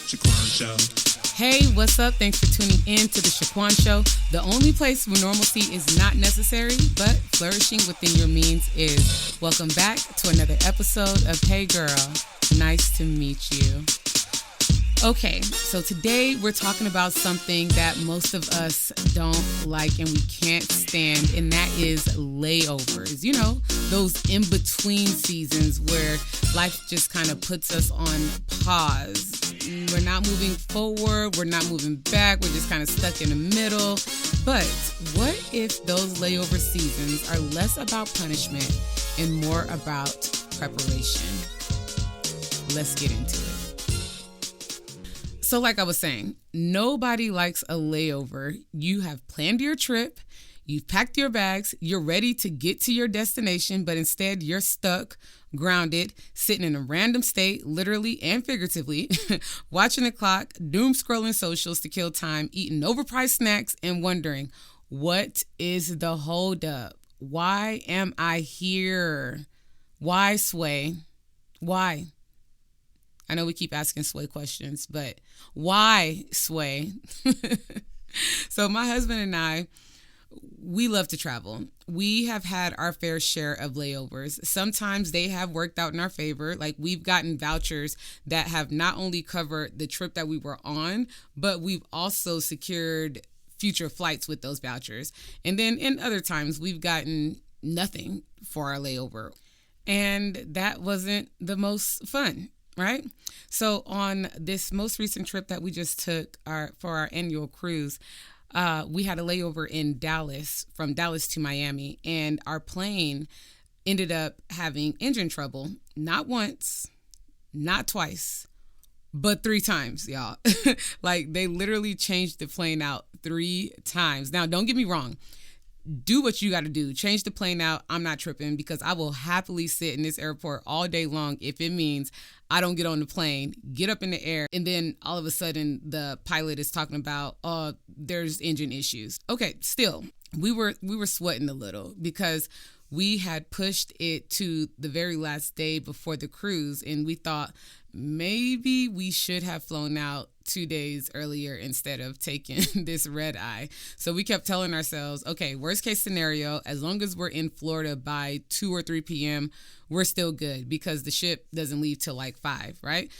Shaquan Show. Hey, what's up? Thanks for tuning in to the Shaquan Show, the only place where normalcy is not necessary, but flourishing within your means is. Welcome back to another episode of Hey Girl, nice to meet you. Okay, so today we're talking about something that most of us don't like and we can't stand, and that is layovers. You know, those in-between seasons where life just kind of puts us on pause. We're not moving forward, we're not moving back, we're just kind of stuck in the middle. But what if those layover seasons are less about punishment and more about preparation? Let's get into it. So like I was saying, nobody likes a layover. You have planned your trip, you've packed your bags, you're ready to get to your destination, but instead you're stuck, grounded, sitting in a random state, literally and figuratively, watching the clock, doom scrolling socials to kill time, eating overpriced snacks, and wondering, what is the holdup? Why am I here? Why, Sway? Why? I know we keep asking Sway questions, but why, Sway? So my husband and I, we love to travel. We have had our fair share of layovers. Sometimes they have worked out in our favor. Like we've gotten vouchers that have not only covered the trip that we were on, but we've also secured future flights with those vouchers. And then in other times, we've gotten nothing for our layover. And that wasn't the most fun. Right? So on this most recent trip that we just took for our annual cruise, we had a layover in Dallas, from Dallas to Miami, and our plane ended up having engine trouble, not once, not twice, but 3 times, y'all. Like they literally changed the plane out 3 times. Now, don't get me wrong. Do what you got to do. Change the plane out. I'm not tripping because I will happily sit in this airport all day long if it means I don't get on the plane, get up in the air, and then all of a sudden the pilot is talking about, there's engine issues. Okay, still, we were sweating a little because we had pushed it to the very last day before the cruise, and we thought maybe we should have flown out 2 days earlier instead of taking this red eye. So we kept telling ourselves, okay, worst case scenario, as long as we're in Florida by 2 or 3 p.m., we're still good because the ship doesn't leave till like 5, right?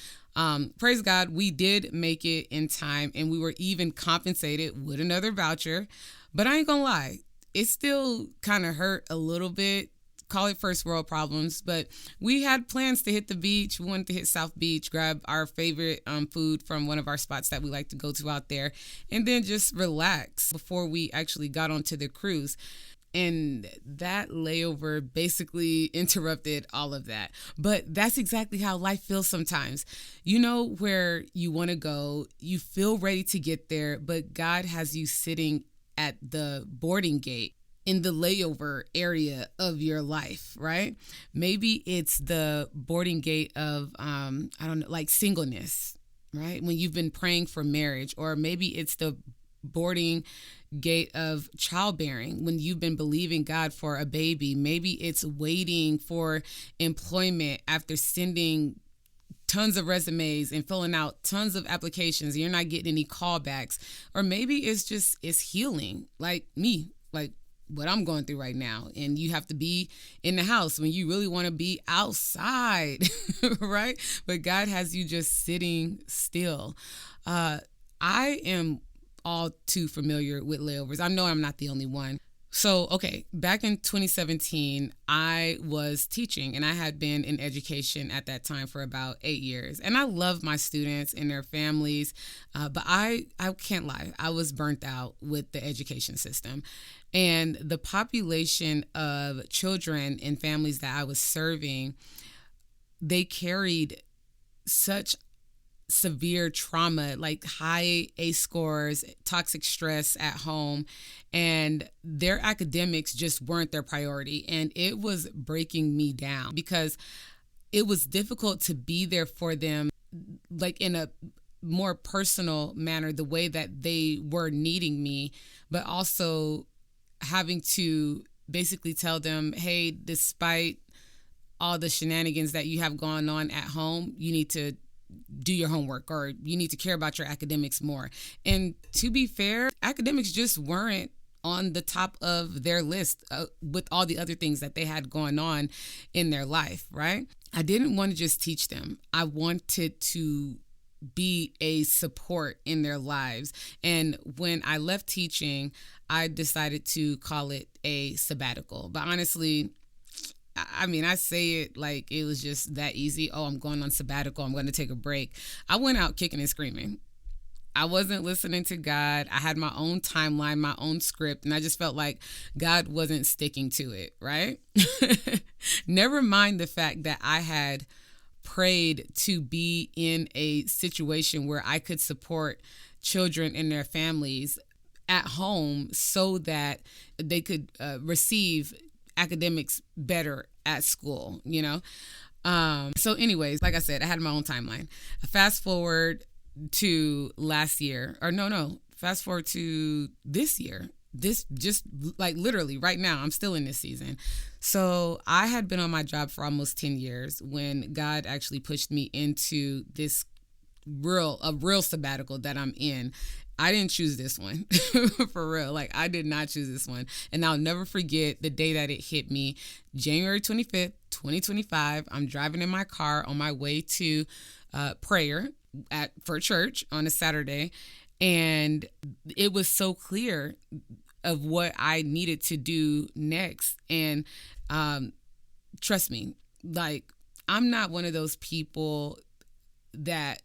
Praise God, we did make it in time, and we were even compensated with another voucher. But I ain't gonna lie, it still kind of hurt a little bit. Call it first world problems, but we had plans to hit the beach. We wanted to hit South Beach, grab our favorite food from one of our spots that we like to go to out there, and then just relax before we actually got onto the cruise. And that layover basically interrupted all of that. But that's exactly how life feels sometimes. You know where you want to go, you feel ready to get there, but God has you sitting at the boarding gate in the layover area of your life, right? Maybe it's the boarding gate of, like singleness, right? When you've been praying for marriage, or maybe it's the boarding gate of childbearing when you've been believing God for a baby. Maybe it's waiting for employment after sending tons of resumes and filling out tons of applications. You're not getting any callbacks. Or maybe it's healing, like me, like what I'm going through right now. And you have to be in the house when you really want to be outside, right? But God has you just sitting still. I am all too familiar with layovers. I know I'm not the only one. So, okay, back in 2017, I was teaching, and I had been in education at that time for about 8 years. And I love my students and their families, but I can't lie. I was burnt out with the education system. And the population of children and families that I was serving, they carried such severe trauma, like high ACE scores, toxic stress at home, and their academics just weren't their priority. And it was breaking me down because it was difficult to be there for them, like in a more personal manner, the way that they were needing me, but also having to basically tell them, hey, despite all the shenanigans that you have going on at home, you need to do your homework, or you need to care about your academics more. And to be fair, academics just weren't on the top of their list with all the other things that they had going on in their life, right? I didn't want to just teach them. I wanted to be a support in their lives. And when I left teaching, I decided to call it a sabbatical. But honestly, I mean, I say it like it was just that easy. Oh, I'm going on sabbatical. I'm going to take a break. I went out kicking and screaming. I wasn't listening to God. I had my own timeline, my own script, and I just felt like God wasn't sticking to it, right? Never mind the fact that I had prayed to be in a situation where I could support children and their families at home so that they could receive academics better at school, you know? So anyways, like I said, I had my own timeline. Fast forward to last year, or fast forward to this year. This just like literally right now, I'm still in this season. So I had been on my job for almost 10 years when God actually pushed me into this real sabbatical that I'm in. I didn't choose this one for real. Like, I did not choose this one. And I'll never forget the day that it hit me, January 25th, 2025. I'm driving in my car on my way to prayer for church on a Saturday. And it was so clear of what I needed to do next. And trust me, like, I'm not one of those people that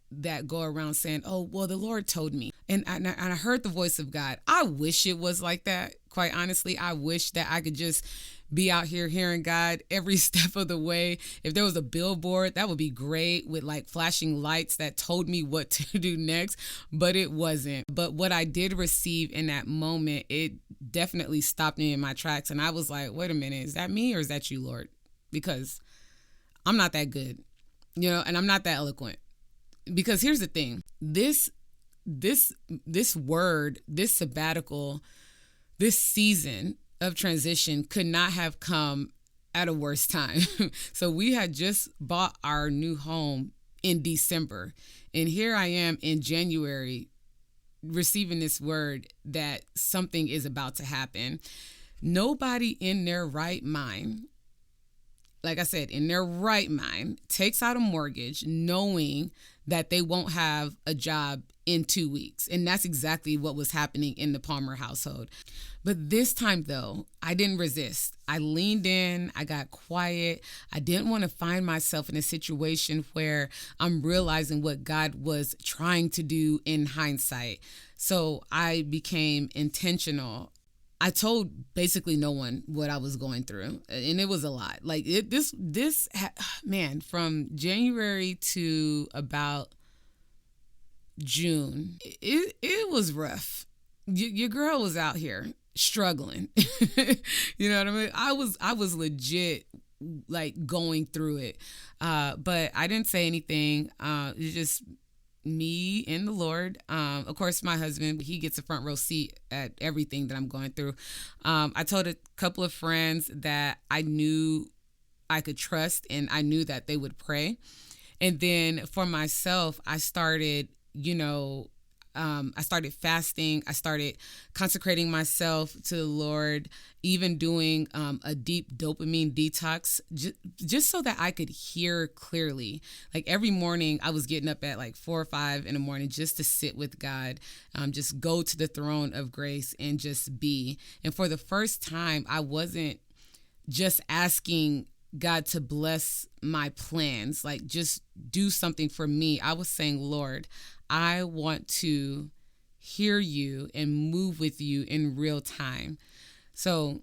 go around saying, oh, well, the Lord told me. And I heard the voice of God. I wish it was like that. Quite honestly, I wish that I could just be out here hearing God every step of the way. If there was a billboard, that would be great, with like flashing lights that told me what to do next, but it wasn't. But what I did receive in that moment, it definitely stopped me in my tracks. And I was like, wait a minute, is that me or is that you, Lord? Because I'm not that good, and I'm not that eloquent. Because here's the thing, this word, this sabbatical, this season of transition could not have come at a worse time. So we had just bought our new home in December, and here I am in January receiving this word that something is about to happen. Nobody in their right mind, like I said, in their right mind, takes out a mortgage knowing that they won't have a job in 2 weeks. And that's exactly what was happening in the Palmer household. But this time, though, I didn't resist. I leaned in. I got quiet. I didn't want to find myself in a situation where I'm realizing what God was trying to do in hindsight. So I became intentional. I told basically no one what I was going through, and it was a lot. Like from January to about June, it was rough. Your girl was out here struggling. You know what I mean? I was legit like going through it, but I didn't say anything. It's just me and the Lord. Of course, my husband, he gets a front row seat at everything that I'm going through. I told a couple of friends that I knew I could trust, and I knew that they would pray. And then for myself, I started, I started fasting. I started consecrating myself to the Lord, even doing a deep dopamine detox, just so that I could hear clearly. Like every morning I was getting up at like 4 or 5 in the morning just to sit with God, just go to the throne of grace and just be. And for the first time, I wasn't just asking God to bless my plans, like just do something for me. I was saying, Lord, I want to hear you and move with you in real time. So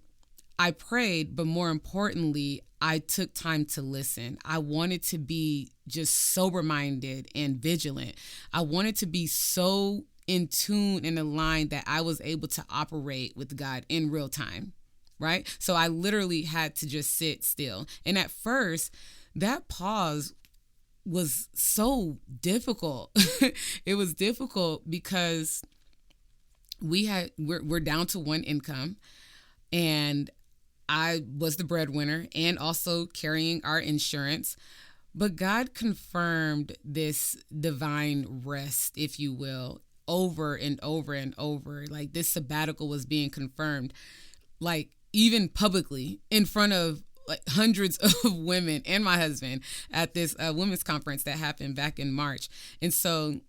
I prayed, but more importantly, I took time to listen. I wanted to be just sober-minded and vigilant. I wanted to be so in tune and aligned that I was able to operate with God in real time, right? So I literally had to just sit still. And at first, that pause was so difficult. It was difficult because we're down to one income, and I was the breadwinner and also carrying our insurance. But God confirmed this divine rest, if you will, over and over and over. Like this sabbatical was being confirmed, like even publicly in front of like hundreds of women and my husband at this women's conference that happened back in March. And so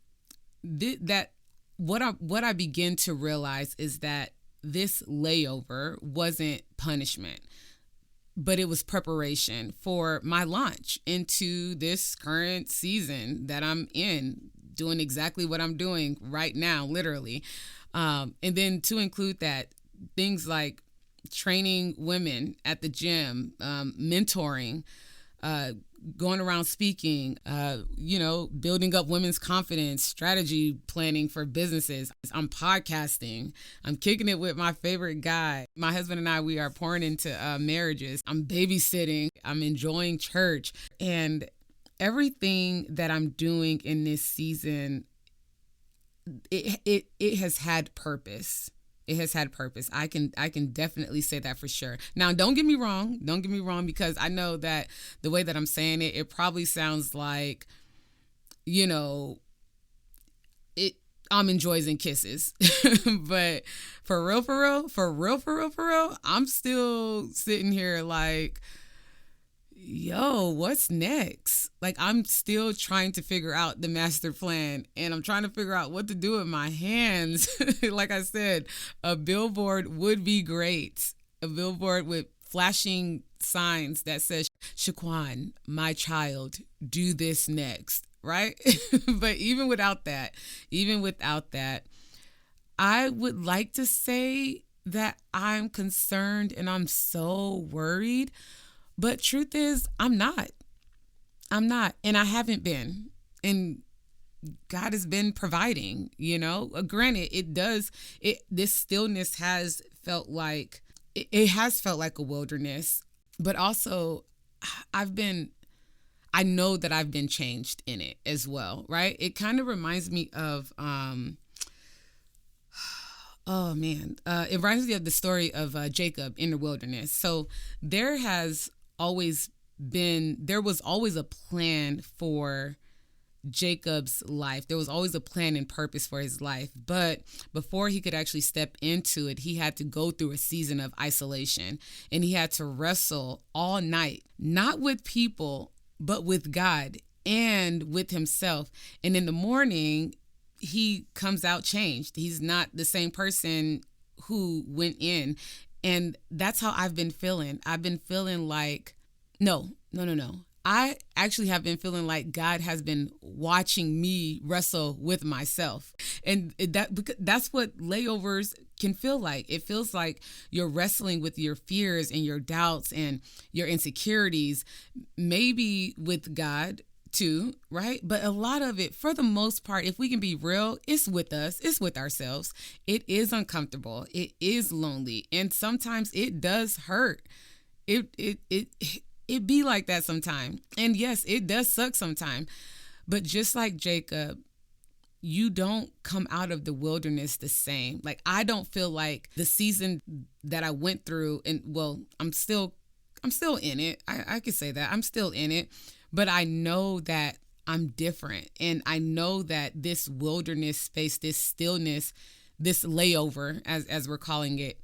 that what I begin to realize is that this layover wasn't punishment, but it was preparation for my launch into this current season that I'm in, doing exactly what I'm doing right now, literally. And then to include that, things like training women at the gym, mentoring, going around speaking, building up women's confidence, strategy planning for businesses. I'm podcasting. I'm kicking it with my favorite guy. My husband and I, we are pouring into marriages. I'm babysitting. I'm enjoying church. And everything that I'm doing in this season, it has had purpose. It has had purpose. I can definitely say that for sure. Now, don't get me wrong. Don't get me wrong, because I know that the way that I'm saying it, it probably sounds like, I'm enjoys and kisses. But for real, I'm still sitting here like, yo, what's next? Like, I'm still trying to figure out the master plan, and I'm trying to figure out what to do with my hands. Like I said, a billboard would be great. A billboard with flashing signs that says, Shaquan, my child, do this next, right? But even without that, I would like to say that I'm concerned and I'm so worried. But truth is, I'm not. And I haven't been. And God has been providing, Granted, this stillness has felt like, it has felt like a wilderness. But also, I know that I've been changed in it as well, right? It kind of reminds me of, it reminds me of the story of Jacob in the wilderness. So there was always a plan for Jacob's life. There was always a plan and purpose for his life. But before he could actually step into it, he had to go through a season of isolation, and he had to wrestle all night, not with people, but with God and with himself. And in the morning, he comes out changed. He's not the same person who went in. And that's how I've been feeling. I've been feeling like, no. I actually have been feeling like God has been watching me wrestle with myself. And that's what layovers can feel like. It feels like you're wrestling with your fears and your doubts and your insecurities, maybe with God too, right? But a lot of it, for the most part, if we can be real, it's with us, it's with ourselves. It is uncomfortable. It is lonely. And sometimes it does hurt. It be like that sometimes. And yes, it does suck sometimes. But just like Jacob, you don't come out of the wilderness the same. Like, I don't feel like the season that I went through, and well, I'm still in it. I could say that I'm still in it. But I know that I'm different. And I know that this wilderness space, this stillness, this layover, as we're calling it,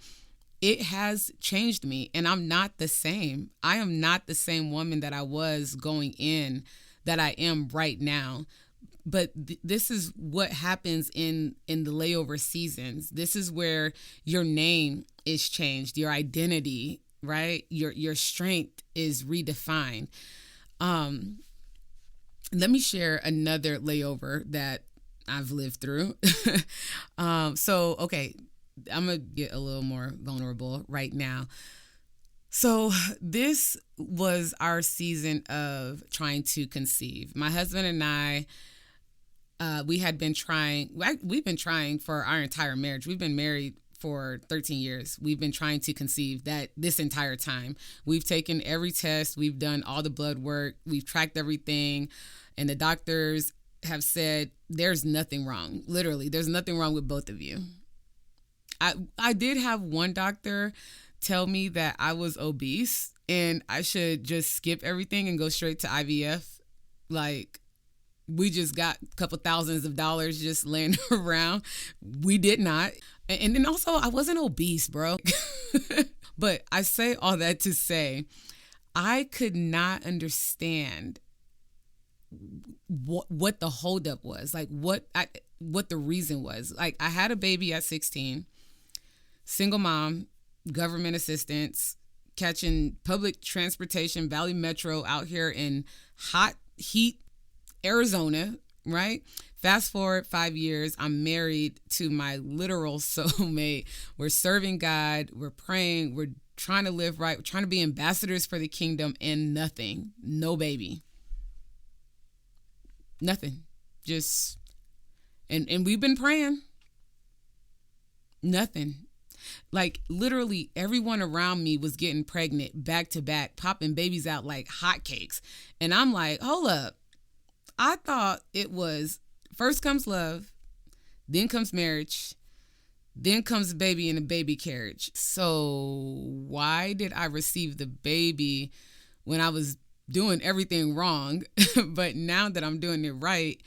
it has changed me. And I'm not the same. I am not the same woman that I was going in that I am right now. But this is what happens in the layover seasons. This is where your name is changed, your identity, right? Your strength is redefined. Let me share another layover that I've lived through. Okay, I'm going to get a little more vulnerable right now. So this was our season of trying to conceive. My husband and I, we've been trying for our entire marriage. We've been married for 13 years. We've been trying to conceive that this entire time. We've taken every test. We've done all the blood work. We've tracked everything. And the doctors have said, there's nothing wrong. Literally, there's nothing wrong with both of you. I did have one doctor tell me that I was obese and I should just skip everything and go straight to IVF. Like, we just got a couple thousands of dollars just laying around. We did not. And then also, I wasn't obese, bro. But I say all that to say, I could not understand what the holdup was, like what the reason was. Like, I had a baby at 16, single mom, government assistance, catching public transportation, Valley Metro out here in hot heat Arizona, right? Fast forward 5 years, I'm married to my literal soulmate. We're serving God, we're praying, we're trying to live right, we're trying to be ambassadors for the kingdom, and nothing, no baby. Nothing. Just, and we've been praying. Nothing. Like, literally everyone around me was getting pregnant back to back, popping babies out like hotcakes. And I'm like, hold up. I thought it was first comes love, then comes marriage, then comes baby in a baby carriage. So why did I receive the baby when I was doing everything wrong? But now that I'm doing it right,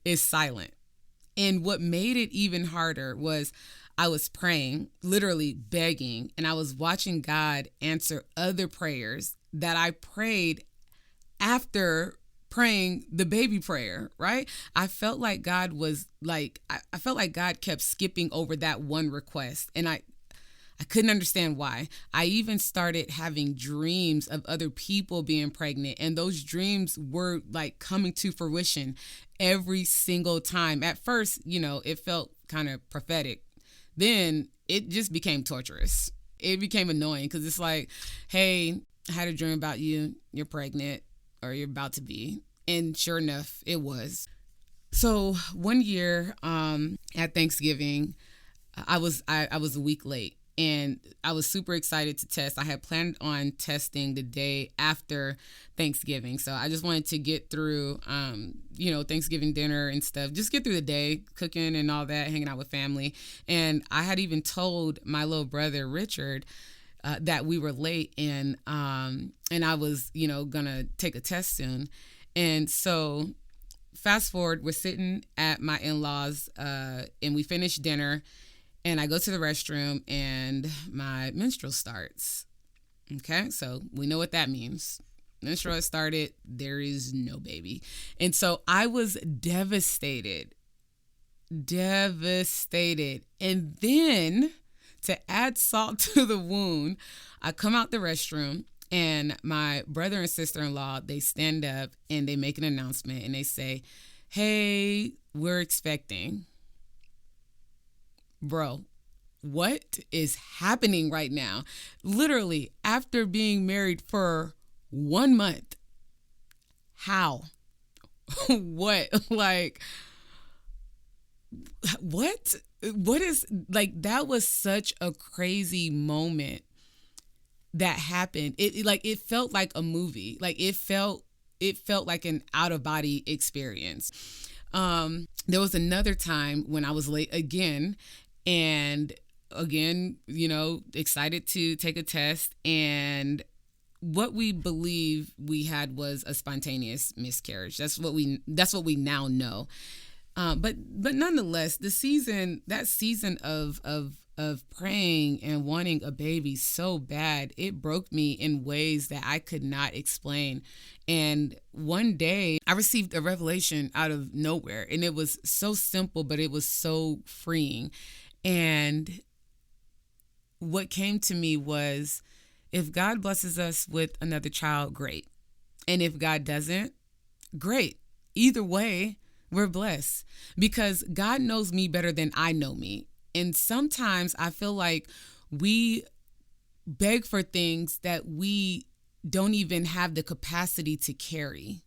it's silent. And what made it even harder was I was praying, literally begging, and I was watching God answer other prayers that I prayed after praying the baby prayer, right? I felt like God was like, I felt like God kept skipping over that one request. And I couldn't understand why. I even started having dreams of other people being pregnant, and those dreams were like coming to fruition every single time. At first, it felt kind of prophetic. Then it just became torturous. It became annoying because it's like, hey, I had a dream about you. You're pregnant, or you're about to be. And sure enough, it was. So one year at Thanksgiving, I was a week late, and I was super excited to test. I had planned on testing the day after Thanksgiving. So I just wanted to get through, Thanksgiving dinner and stuff, just get through the day, cooking and all that, hanging out with family. And I had even told my little brother, Richard, that we were late, and I was, gonna take a test soon. And so fast forward, we're sitting at my in-laws, and we finish dinner, and I go to the restroom, and my menstrual starts. Okay, so we know what that means. Menstrual has started. There is no baby. And so I was devastated. And then, to add salt to the wound, I come out the restroom, and my brother and sister-in-law, they stand up and they make an announcement, and they say, hey, we're expecting. Bro, what is happening right now? Literally, after being married for 1 month. How? What? Like, what? What is, like, that was such a crazy moment that happened. It felt like a movie. Like, it felt like an out of body experience. There was another time when I was late again, and again, excited to take a test, and what we believe we had was a spontaneous miscarriage. That's what we now know. But nonetheless, that season of praying and wanting a baby so bad, it broke me in ways that I could not explain. And one day I received a revelation out of nowhere, and it was so simple, but it was so freeing. And what came to me was, if God blesses us with another child, great. And if God doesn't, great. Either way, we're blessed, because God knows me better than I know me. And sometimes I feel like we beg for things that we don't even have the capacity to carry.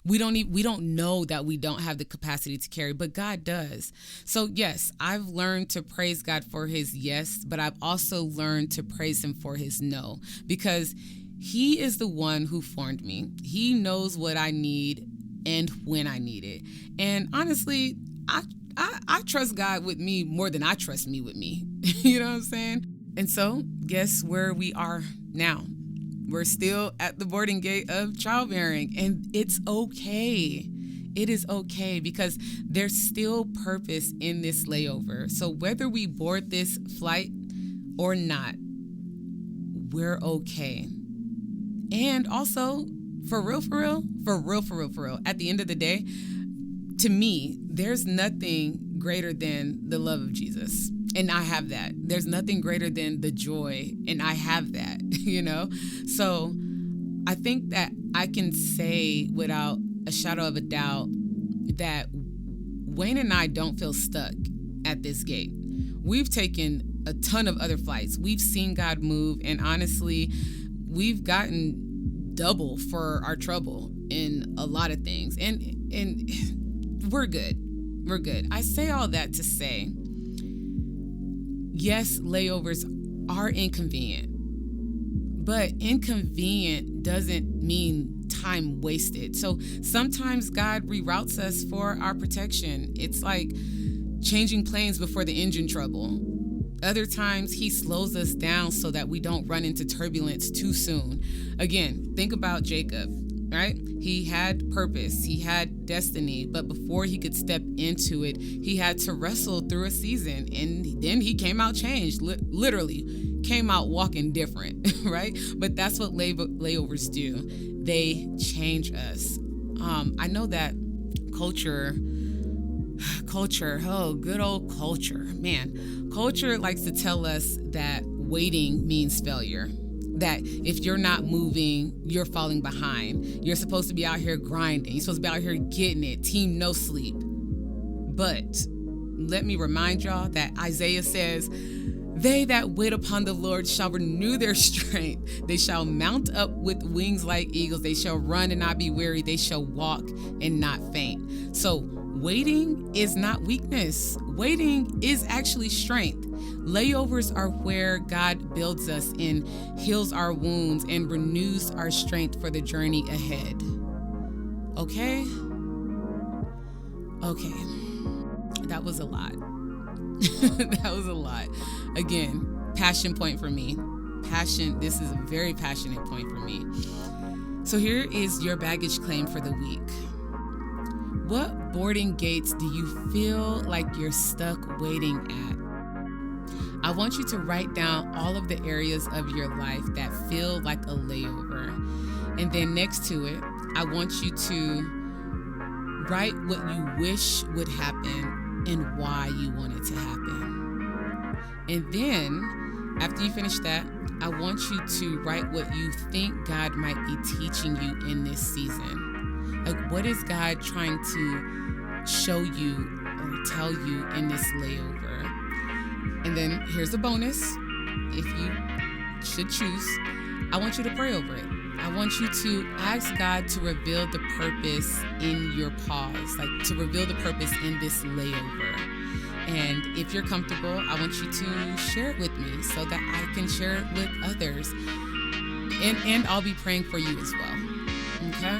We don't know that we don't have the capacity to carry, but God does. So yes, I've learned to praise God for his yes, but I've also learned to praise him for his no, because he is the one who formed me. He knows what I need and when I need it. And honestly, I trust God with me more than I trust me with me. You know what I'm saying? And so guess where we are now? We're still at the boarding gate of childbearing, and it's okay. It is okay because there's still purpose in this layover. So whether we board this flight or not, we're okay. And also, for real, at the end of the day, to me, there's nothing greater than the love of Jesus. And I have that. There's nothing greater than the joy, and I have that, So I think that I can say without a shadow of a doubt that Wayne and I don't feel stuck at this gate. We've taken a ton of other flights. We've seen God move, and honestly, we've gotten double for our trouble in a lot of things. And we're good. We're good. I say all that to say, yes, layovers are inconvenient, but inconvenient doesn't mean time wasted. So sometimes God reroutes us for our protection. It's like changing planes before the engine trouble. Other times he slows us down so that we don't run into turbulence too soon. Again, think about Jacob, right? He had purpose, he had destiny, but before he could step into it, he had to wrestle through a season, and then he came out changed, literally came out walking different, right? But that's what layovers do. They change us. I know that culture, oh, good old culture, man. Culture likes to tell us that waiting means failure. That if you're not moving, you're falling behind. You're supposed to be out here grinding. You're supposed to be out here getting it. Team no sleep. But let me remind y'all that Isaiah says, "They that wait upon the Lord shall renew their strength. They shall mount up with wings like eagles. They shall run and not be weary. They shall walk and not faint." So waiting is not weakness. Waiting is actually strength. Layovers are where God builds us and heals our wounds and renews our strength for the journey ahead. Okay? Okay. That was a lot. That was a lot. Again, passion point for me. This is a very passionate point for me. So here is your baggage claim for the week. What boarding gates do you feel like you're stuck waiting at? I want you to write down all of the areas of your life that feel like a layover. And then next to it, I want you to write what you wish would happen and why you want it to happen. And then, after you finish that, I want you to write what you think God might be teaching you in this season. Like, what is God trying to show you or tell you in this layover? And then here's a bonus. If you should choose, I want you to pray over it. I want you to ask God to reveal the purpose in your pause, like to reveal the purpose in this layover. And if you're comfortable, I want you to share it with me so that I can share it with others. And I'll be praying for you as well. Okay?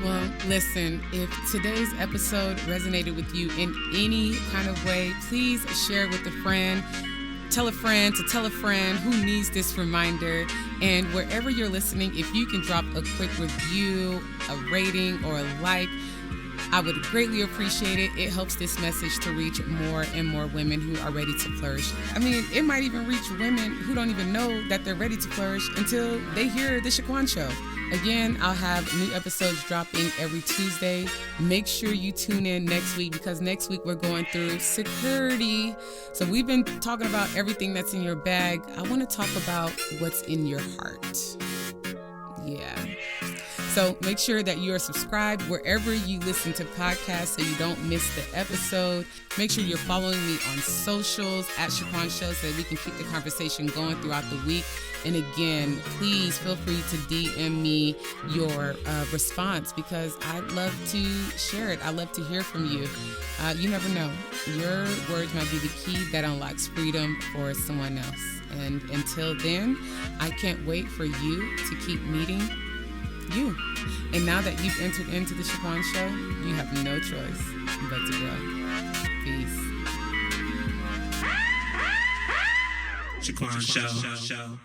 Well, listen, if today's episode resonated with you in any kind of way, please share it with a friend. Tell a friend to tell a friend who needs this reminder. And wherever you're listening, if you can drop a quick review, a rating, or a like, I would greatly appreciate it. It helps this message to reach more and more women who are ready to flourish. I mean, it might even reach women who don't even know that they're ready to flourish until they hear the Shaquan Show. Again, I'll have new episodes dropping every Tuesday. Make sure you tune in next week because next week we're going through security. So we've been talking about everything that's in your bag. I want to talk about what's in your heart. Yeah. So make sure that you are subscribed wherever you listen to podcasts so you don't miss the episode. Make sure you're following me on socials at Shaquan Show so that we can keep the conversation going throughout the week. And again, please feel free to DM me your response because I'd love to share it. I'd love to hear from you. You never know. Your words might be the key that unlocks freedom for someone else. And until then, I can't wait for you to keep meeting you. And now that you've entered into the Shaquan Show, you have no choice but to grow. Peace. Shaquan Show.